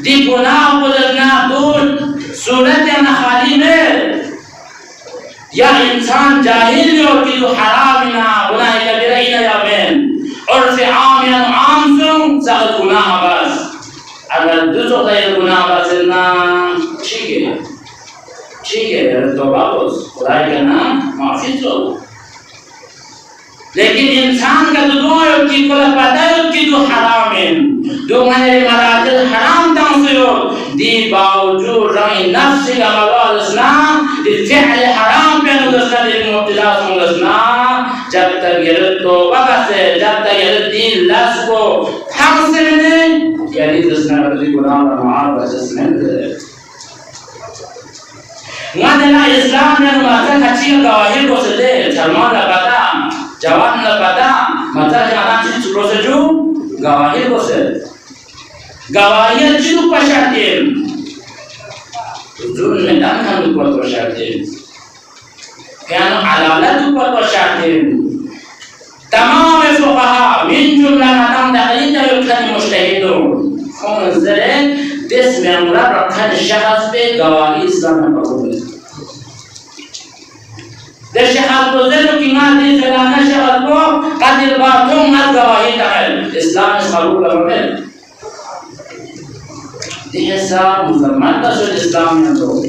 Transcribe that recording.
दी गुनाह गुजरना दूर सूरत या खाली में या इंसान जाहिल हो कि जो हराम ना गुनाह कबीरा ही ना जावें और से आम सुन सगल गुनाह बस अगर दूसरों का ये गुनाह बस ना ठीक है तौबा बस खुदा का नाम माफी दो लेकिन इंसान का जो दुआ की कोला पता है कि जो हराम है जो मैंने मराजिल हराम तांसो दी बावजूद रंग नफ्स का मवालसना दी फ़िअल हराम पे नुदसना दी मुब्तला सुंगसना जब तक ये तौबा से जब तक ये दिल लस को थम से नहीं यानी दसना कभी गुनाह का मार बचस नहीं वहाँ इस्लाम ने माता कच्ची गवाही को से दे धर्मा लगाता जवान लगाता माता जाना चीज़ प्रोसेजू गवाही को से गवाही चीज़ पछाड़ते जुर्म में दान हम ऊपर पछाड़ते क्या नो अदालत ऊपर पछाड़ते तमाम फुक़हा मिन जुमला मदाम दखलीता युक्तन मुश्तहिदों कौन ज़रे देश में अमरा रखा शख्स पे गवाही इस्लाम में कबूल है देश शख्स को ज़रूर की माँ दी फलाना शख्स को कदिर बातों मत गवाही तक इस्लाम में कबूल करने देश सा मुसलमान का शुद्ध इस्लाम में तो